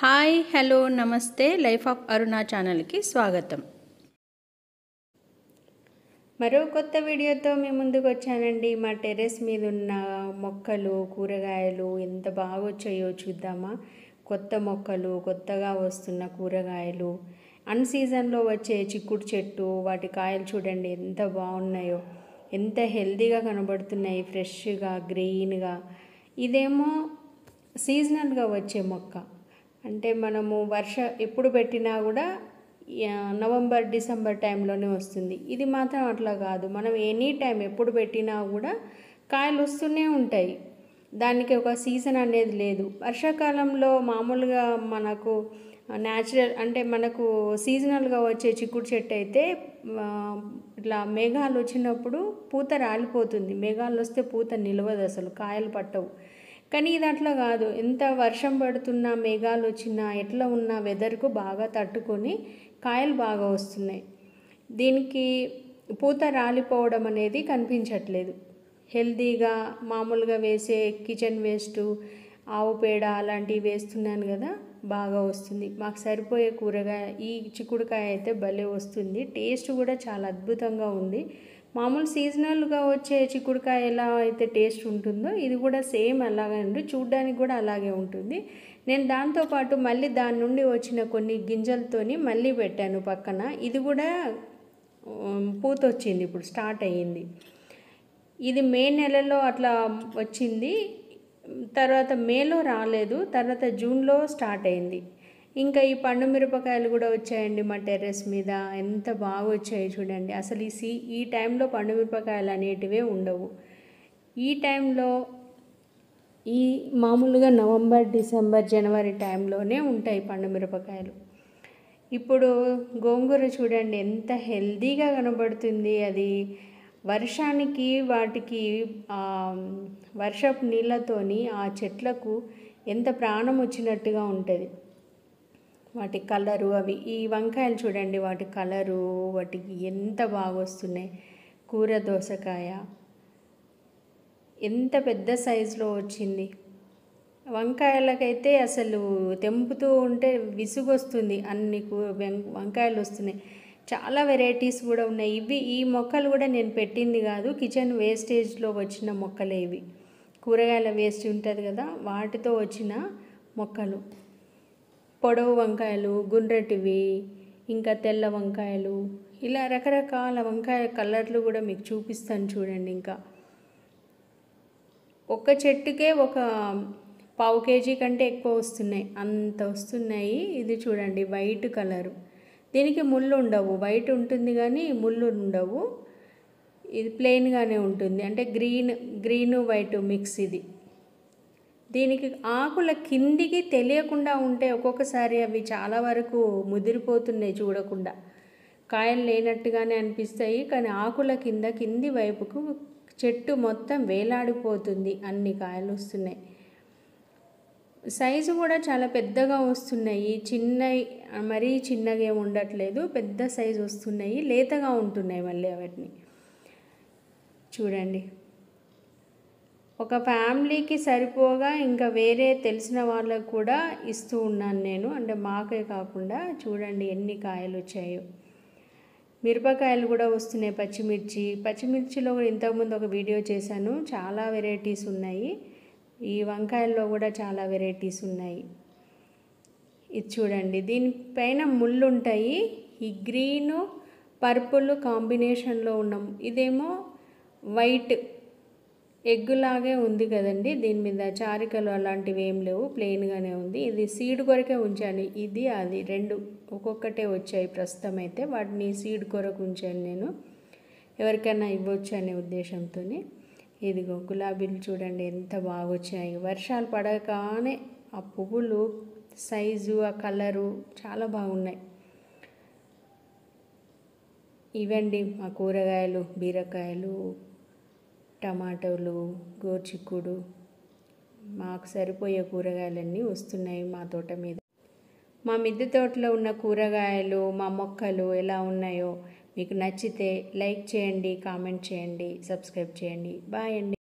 Hi hello నమస్తే life of అరుణ ఛానల్కి స్వాగతం. మరో కొత్త వీడియోతో మీ ముందుకు వచ్చానండి. మా టెర్రస్ మీద ఉన్న మొక్కలు కూరగాయలు ఎంత బాగా వచ్చాయో చూద్దామా. కొత్త మొక్కలు, కొత్తగా వస్తున్న కూరగాయలు, అన్ సీజన్లో వచ్చే చిక్కుడు చెట్టు, వాటి కాయలు చూడండి ఎంత బాగున్నాయో, ఎంత హెల్తీగా కనబడుతున్నాయి, ఫ్రెష్గా గ్రీన్గా. ఇదేమో సీజనల్గా వచ్చే మొక్క, అంటే మనము ఎప్పుడు పెట్టినా కూడా నవంబర్ డిసెంబర్ టైంలోనే వస్తుంది. ఇది మాత్రం అట్లా కాదు, మనం ఎనీ టైం ఎప్పుడు పెట్టినా కూడా కాయలు వస్తూనే ఉంటాయి. దానికి ఒక సీజన్ అనేది లేదు. వర్షాకాలంలో మామూలుగా మనకు న్యాచురల్ అంటే మనకు సీజనల్గా వచ్చే చిక్కుడు చెట్టు అయితే ఇట్లా మేఘాలు వచ్చినప్పుడు పూత రాలిపోతుంది. మేఘాలు వస్తే పూత నిలవదు, అసలు కాయలు పట్టవు. కానీ ఇది అట్లా కాదు, ఎంత వర్షం పడుతున్నా మేఘాలు వచ్చినా ఎట్లా ఉన్న వెదర్కు బాగా తట్టుకొని కాయలు బాగా వస్తున్నాయి. దీనికి పూత రాలిపోవడం అనేది కనిపించట్లేదు. హెల్తీగా మామూలుగా వేసే కిచెన్ వేస్ట్, ఆవు పేడ అలాంటివి వేస్తున్నాను కదా, బాగా వస్తుంది. మాకు సరిపోయే కూరగాయ ఈ చిక్కుడుకాయ అయితే భలే వస్తుంది. టేస్ట్ కూడా చాలా అద్భుతంగా ఉంది. మామూలు సీజనల్గా వచ్చే చిక్కుడుకాయ ఎలా అయితే టేస్ట్ ఉంటుందో ఇది కూడా సేమ్ అలాగే ఉంది, చూడ్డానికి కూడా అలాగే ఉంటుంది. నేను దాంతోపాటు మళ్ళీ దాని నుండి వచ్చిన కొన్ని గింజలతోని మళ్ళీ పెట్టాను పక్కన. ఇది కూడా పూత వచ్చింది, ఇప్పుడు స్టార్ట్ అయ్యింది. ఇది మే నెలలో అట్లా వచ్చింది, తర్వాత మేలో రాలేదు, తర్వాత జూన్లో స్టార్ట్ అయింది. ఇంకా ఈ పండు మిరపకాయలు కూడా వచ్చాయండి మా టెర్రస్ మీద, ఎంత బాగా వచ్చాయి చూడండి. అసలు ఈ టైంలో పండు మిరపకాయలు అనేటివే ఉండవు. ఈ టైంలో ఈ మామూలుగా నవంబర్ డిసెంబర్ జనవరి టైంలోనే ఉంటాయి పండు మిరపకాయలు. ఇప్పుడు గోంగూర చూడండి ఎంత హెల్తీగా కనబడుతుంది. అది వర్షానికి వాటికి వర్షపు నీళ్ళతోని ఆ చెట్లకు ఎంత ప్రాణం వచ్చినట్టుగా ఉంటుంది. వాటి కలరు అవి, ఈ వంకాయలు చూడండి వాటి కలరు, వాటికి ఎంత బాగా వస్తున్నాయి. కూర దోసకాయ ఎంత పెద్ద సైజులో వచ్చింది. వంకాయలకైతే అసలు తెంపుతూ ఉంటే విసుగు వస్తుంది, అన్ని వంకాయలు వస్తున్నాయి. చాలా వెరైటీస్ కూడా ఉన్నాయి. ఈ మొక్కలు కూడా నేను పెట్టింది కాదు, కిచెన్ వేస్టేజ్లో వచ్చిన మొక్కలే ఇవి. కూరగాయల వేస్ట్ ఉంటుంది కదా, వాటితో వచ్చిన మొక్కలు. పొడవు వంకాయలు, గుండ్రటివి, ఇంకా తెల్ల వంకాయలు, ఇలా రకరకాల వంకాయ కలర్లు కూడా మీకు చూపిస్తాను చూడండి. ఇంకా ఒక్క చెట్టుకే ఒక పావు కేజీ కంటే ఎక్కువ వస్తున్నాయి, అంత వస్తున్నాయి. ఇది చూడండి వైట్ కలరు, దీనికి ముళ్ళు ఉండవు. వైట్ ఉంటుంది కానీ ముళ్ళు ఉండవు. ఇది ప్లెయిన్గానే ఉంటుంది, అంటే గ్రీన్ వైట్ మిక్స్. ఇది దీనికి ఆకుల కిందికి తెలియకుండా ఉంటే ఒక్కొక్కసారి అవి చాలా వరకు ముదిరిపోతున్నాయి, చూడకుండా కాయలు లేనట్టుగానే అనిపిస్తాయి. కానీ ఆకుల కింది వైపుకు చెట్టు మొత్తం వేలాడిపోతుంది, అన్ని కాయలు వస్తున్నాయి. సైజు కూడా చాలా పెద్దగా వస్తున్నాయి, మరీ చిన్నగా ఏమి ఉండట్లేదు, పెద్ద సైజు వస్తున్నాయి, లేతగా ఉంటున్నాయి మళ్ళీ వాటిని చూడండి. ఒక ఫ్యామిలీకి సరిపోగా ఇంకా వేరే తెలిసిన వాళ్ళకు కూడా ఇస్తూ ఉన్నాను నేను, అంటే మాకే కాకుండా. చూడండి ఎన్ని కాయలు వచ్చాయో. మిరపకాయలు కూడా వస్తున్నాయి, పచ్చిమిర్చిలో కూడా ఇంతకుముందు ఒక వీడియో చేశాను, చాలా వెరైటీస్ ఉన్నాయి. ఈ వంకాయల్లో కూడా చాలా వెరైటీస్ ఉన్నాయి. ఇది చూడండి, దీనిపైన ముళ్ళు ఉంటాయి. ఈ గ్రీను పర్పుల్ కాంబినేషన్లో ఉన్నాం. ఇదేమో వైట్ ఎగ్గులాగే ఉంది కదండి, దీని మీద చారికలు అలాంటివి ఏం లేవు, ప్లెయిన్గానే ఉంది. ఇది సీడ్ కొరకే ఉంచాను, ఇది అది రెండు ఒక్కొక్కటే వచ్చాయి ప్రస్తుతం అయితే. వాటిని సీడ్ కొరకు ఉంచాను నేను, ఎవరికైనా ఇవ్వచ్చు అనే ఉద్దేశంతో. ఇదిగో గులాబీలు చూడండి ఎంత బాగా వచ్చాయి. వర్షాలు పడగానే ఆ పువ్వులు సైజు, ఆ కలరు చాలా బాగున్నాయి. ఇవండి మా కూరగాయలు, బీరకాయలు, టమాటోలు, గోరుచిక్కుడు, మాకు సరిపోయే కూరగాయలన్నీ వస్తున్నాయి మా తోట మీద. మా మిద్దె తోటలో ఉన్న కూరగాయలు, మా మొక్కలు ఎలా ఉన్నాయో మీకు నచ్చితే లైక్ చేయండి, కామెంట్ చేయండి, సబ్స్క్రైబ్ చేయండి. బాయ్ అండి.